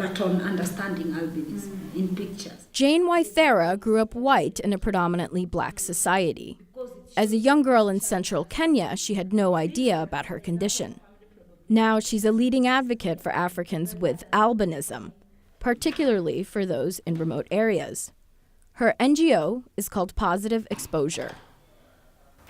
but on understanding albinism in pictures. Jane Waithera grew up white in a predominantly black society. As a young girl in central Kenya, she had no idea about her condition. Now she's a leading advocate for Africans with albinism, particularly for those in remote areas. Her NGO is called Positive Exposure.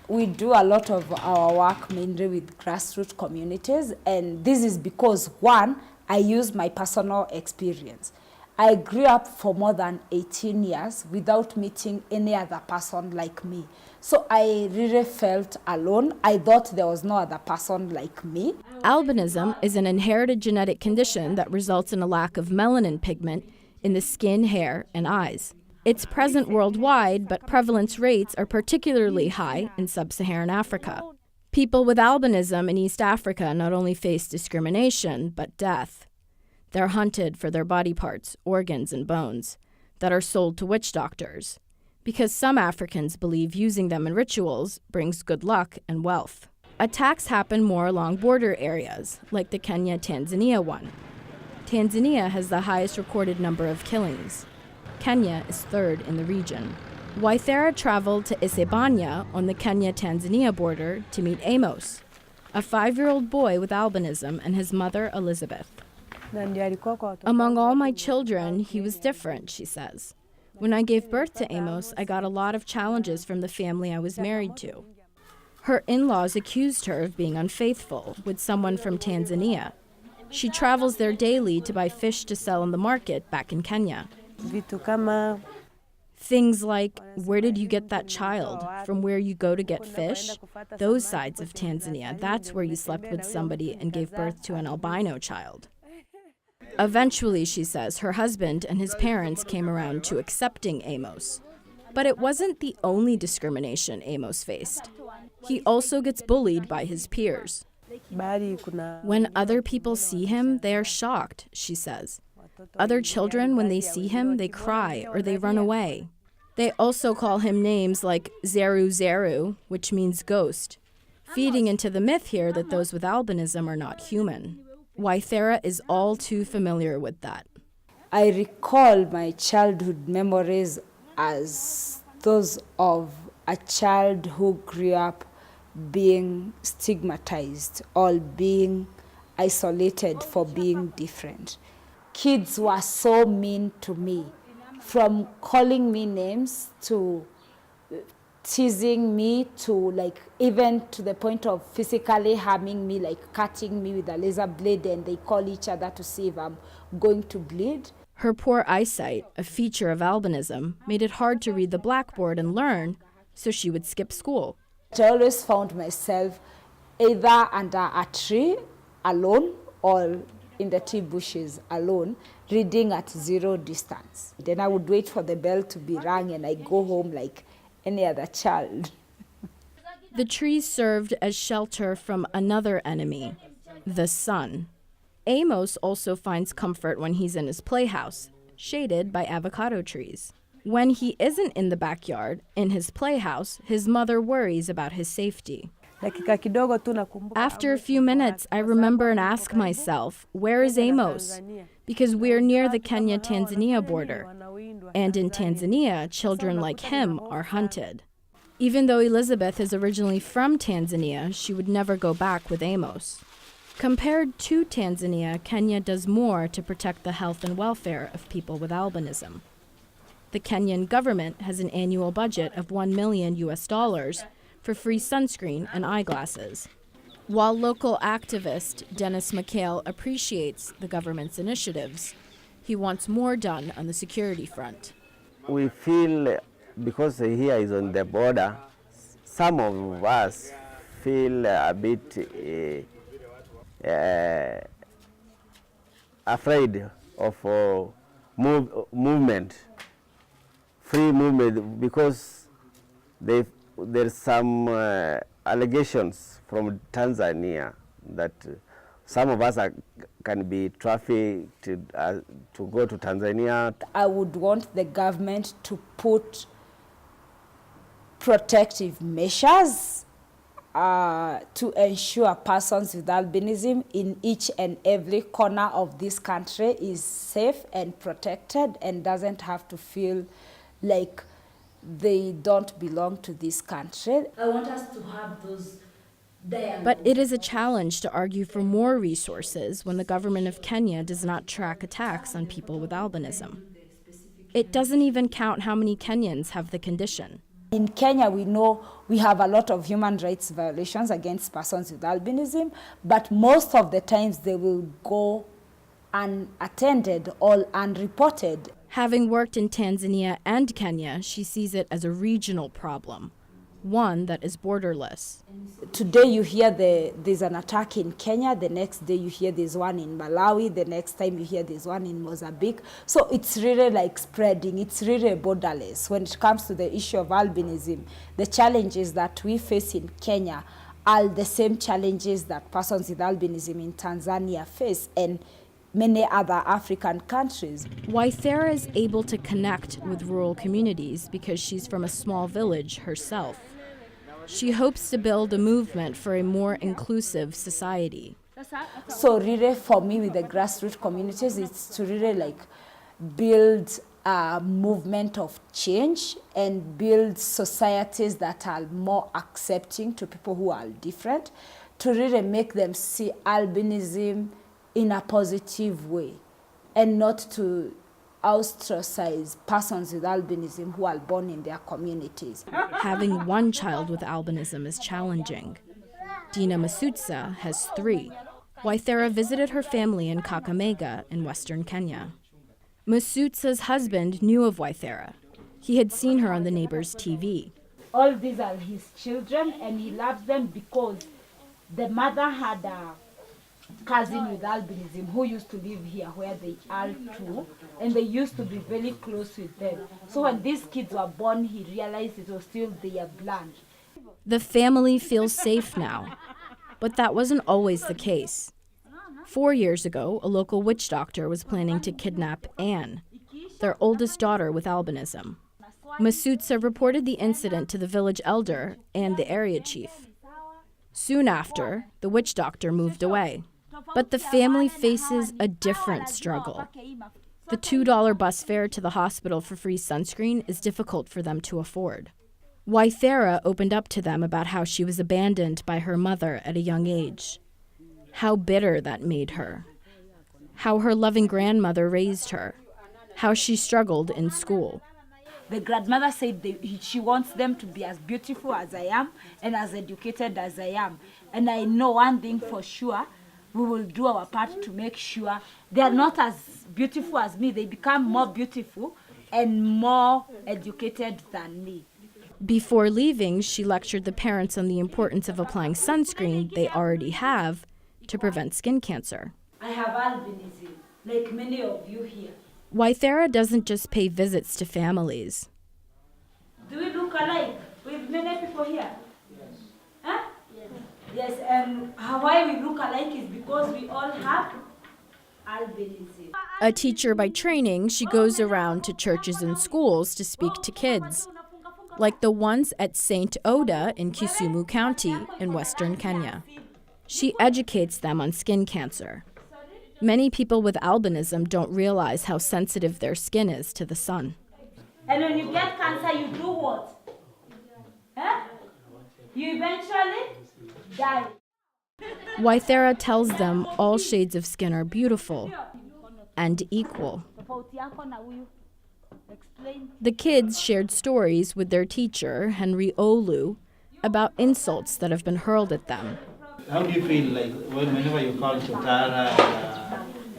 We do a lot of our work mainly with grassroots communities, and this is because, one, I use my personal experience. I grew up for more than 18 years without meeting any other person like me. So I really felt alone. I thought there was no other person like me. Albinism is an inherited genetic condition that results in a lack of melanin pigment in the skin, hair, and eyes. It's present worldwide, but prevalence rates are particularly high in sub-Saharan Africa. People with albinism in East Africa not only face discrimination, but death. They're hunted for their body parts, organs, and bones that are sold to witch doctors, because some Africans believe using them in rituals brings good luck and wealth. Attacks happen more along border areas, like the Kenya-Tanzania one. Tanzania has the highest recorded number of killings. Kenya is third in the region. Waithera traveled to Isebania on the Kenya-Tanzania border to meet Amos, a 5-year-old boy with albinism, and his mother, Elizabeth. Among all my children, he was different, she says. When I gave birth to Amos, I got a lot of challenges from the family I was married to. Her in-laws accused her of being unfaithful with someone from Tanzania. She travels there daily to buy fish to sell in the market back in Kenya. Things like, where did you get that child? From where you go to get fish? Those sides of Tanzania, that's where you slept with somebody and gave birth to an albino child. Eventually, she says, her husband and his parents came around to accepting Amos. But it wasn't the only discrimination Amos faced. He also gets bullied by his peers. When other people see him, they are shocked, she says. Other children, when they see him, they cry or they run away. They also call him names like Zeru Zeru, which means ghost, feeding into the myth here that those with albinism are not human. Waithera is all too familiar with that. I recall my childhood memories as those of a child who grew up being stigmatized or being isolated for being different. Kids were so mean to me, from calling me names to teasing me to even to the point of physically harming me, like cutting me with a laser blade, and they call each other to see if I'm going to bleed. Her poor eyesight, a feature of albinism, made it hard to read the blackboard and learn, so she would skip school. I always found myself either under a tree alone or in the tree bushes alone, reading at zero distance. Then I would wait for the bell to be rung and I go home like any other child. The trees served as shelter from another enemy, the sun. Amos also finds comfort when he's in his playhouse, shaded by avocado trees. When he isn't in the backyard, in his playhouse, his mother worries about his safety. After a few minutes, I remember and ask myself, where is Amos? Because we're near the Kenya-Tanzania border. And in Tanzania, children like him are hunted. Even though Elizabeth is originally from Tanzania, she would never go back with Amos. Compared to Tanzania, Kenya does more to protect the health and welfare of people with albinism. The Kenyan government has an annual budget of $1 million for free sunscreen and eyeglasses. While local activist Dennis McHale appreciates the government's initiatives, he wants more done on the security front. We feel, because here is on the border, some of us feel a bit afraid of movement, free movement, because there's some allegations from Tanzania that some of us can be trafficked to go to Tanzania. I would want the government to put protective measures to ensure persons with albinism in each and every corner of this country is safe and protected and doesn't have to feel like they don't belong to this country. I want us to have those dialogues. But it is a challenge to argue for more resources when the government of Kenya does not track attacks on people with albinism. It doesn't even count how many Kenyans have the condition. In Kenya, we know we have a lot of human rights violations against persons with albinism, but most of the times they will go unattended or unreported. Having worked in Tanzania and Kenya, she sees it as a regional problem, one that is borderless. Today you hear there's an attack in Kenya, the next day you hear there's one in Malawi, the next time you hear there's one in Mozambique. So it's really like spreading, it's really borderless. When it comes to the issue of albinism, the challenges that we face in Kenya are the same challenges that persons with albinism in Tanzania face and many other African countries. Waithera is able to connect with rural communities because she's from a small village herself. She hopes to build a movement for a more inclusive society. So really for me with the grassroots communities, it's to really like build a movement of change and build societies that are more accepting to people who are different, to really make them see albinism in a positive way and not to ostracize persons with albinism who are born in their communities. Having one child with albinism is challenging. Dina Masutsa has 3. Waithera visited her family in Kakamega in western Kenya. Masutsa's husband knew of Waithera. He had seen her on the neighbor's TV. All these are his children and he loves them because the mother had a cousin with albinism who used to live here where they are too, and they used to be very close with them. So when these kids were born, he realized it was still their blood. The family feels safe now, but that wasn't always the case. 4 years ago, a local witch doctor was planning to kidnap Anne, their oldest daughter with albinism. Masutsa reported the incident to the village elder and the area chief. Soon after, the witch doctor moved away. But the family faces a different struggle. The $2 bus fare to the hospital for free sunscreen is difficult for them to afford. Waithera opened up to them about how she was abandoned by her mother at a young age, how bitter that made her, how her loving grandmother raised her, how she struggled in school. The grandmother said she wants them to be as beautiful as I am and as educated as I am. And I know one thing for sure, we will do our part to make sure they are not as beautiful as me. They become more beautiful and more educated than me. Before leaving, she lectured the parents on the importance of applying sunscreen they already have to prevent skin cancer. I have albinism, like many of you here. Waithera doesn't just pay visits to families. Do we look alike with many people here? Huh? Yes, and why we look alike is because we all have albinism. A teacher by training, she goes around to churches and schools to speak to kids, like the ones at St. Oda in Kisumu County in western Kenya. She educates them on skin cancer. Many people with albinism don't realize how sensitive their skin is to the sun. And when you get cancer, you do what? Huh? You eventually die. Waithera tells them all shades of skin are beautiful and equal. The kids shared stories with their teacher, Henry Olu, about insults that have been hurled at them. How do you feel like whenever you call Chotara,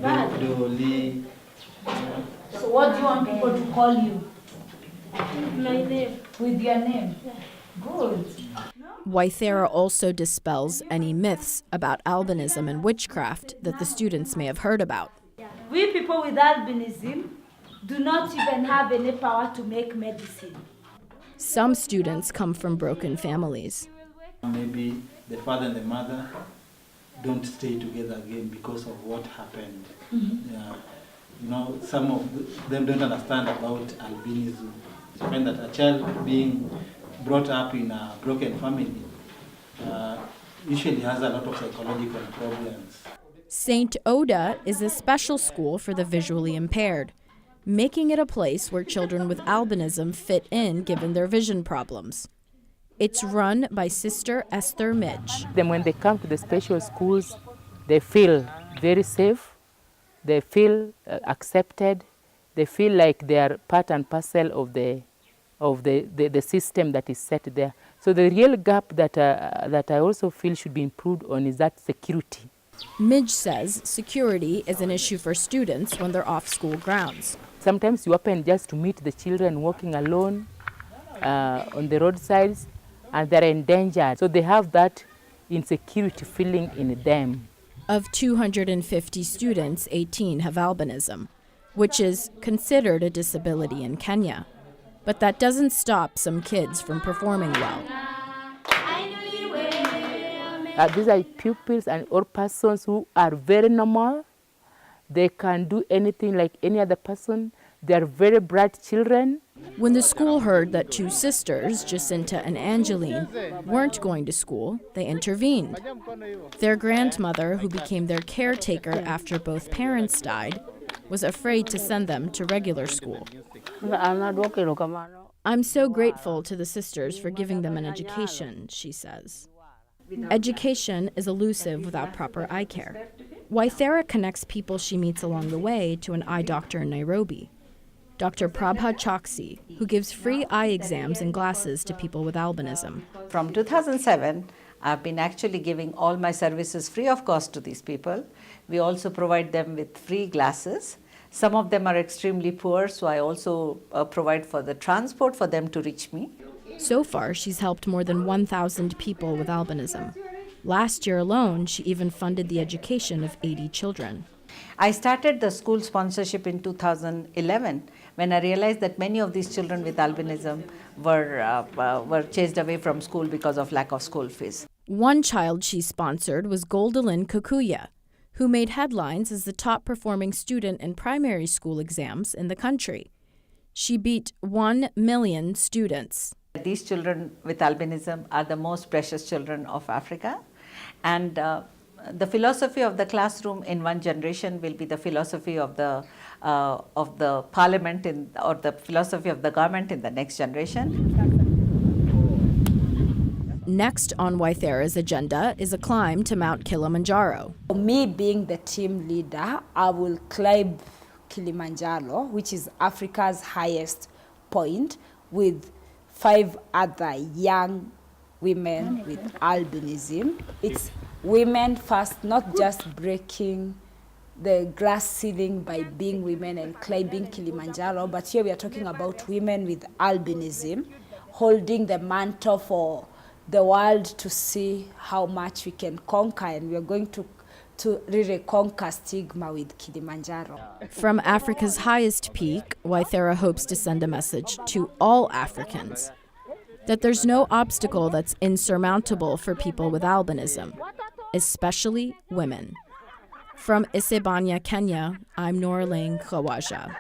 Doli? So what do you want people to call you? My name. With your name? Yeah. Good. Waithera also dispels any myths about albinism and witchcraft that the students may have heard about. We people with albinism do not even have any power to make medicine. Some students come from broken families. Maybe the father and the mother don't stay together again because of what happened. Mm-hmm. Yeah. You know, some of them don't understand about albinism. You find that a child being brought up in a broken family usually has a lot of psychological problems. St. Oda is a special school for the visually impaired, making it a place where children with albinism fit in given their vision problems. It's run by Sister Esther Midge. Then when they come to the special schools, they feel very safe, they feel accepted, they feel like they are part and parcel of the system that is set there. So the real gap that I also feel should be improved on is that security. Midge says security is an issue for students when they're off school grounds. Sometimes you open just to meet the children walking alone on the roadsides, and they're endangered. So they have that insecurity feeling in them. Of 250 students, 18 have albinism, which is considered a disability in Kenya. But that doesn't stop some kids from performing well. These are pupils or persons who are very normal. They can do anything like any other person. They are very bright children. When the school heard that two sisters, Jacinta and Angeline, weren't going to school, they intervened. Their grandmother, who became their caretaker after both parents died, was afraid to send them to regular school. I'm so grateful to the sisters for giving them an education, she says. Education is elusive without proper eye care. Waithera connects people she meets along the way to an eye doctor in Nairobi, Dr. Prabha Choksi, who gives free eye exams and glasses to people with albinism. From 2007, I've been actually giving all my services free of cost to these people. We also provide them with free glasses. Some of them are extremely poor, so I also provide for the transport for them to reach me. So far, she's helped more than 1,000 people with albinism. Last year alone, she even funded the education of 80 children. I started the school sponsorship in 2011 when I realized that many of these children with albinism were chased away from school because of lack of school fees. One child she sponsored was Goldalyn Kukuya, who made headlines as the top-performing student in primary school exams in the country. She beat 1 million students. These children with albinism are the most precious children of Africa, and the philosophy of the classroom in one generation will be the philosophy of the parliament or the philosophy of the government in the next generation. Next on Waithera's agenda is a climb to Mount Kilimanjaro. Me being the team leader, I will climb Kilimanjaro, which is Africa's highest point, with 5 other young women with albinism. It's women first, not just breaking the glass ceiling by being women and climbing Kilimanjaro, but here we are talking about women with albinism holding the mantle for the world to see how much we can conquer, and we are going to really conquer stigma with Kilimanjaro. From Africa's highest peak, Waithera hopes to send a message to all Africans that there's no obstacle that's insurmountable for people with albinism, especially women. From Isebania, Kenya, I'm Noraline Khawaja.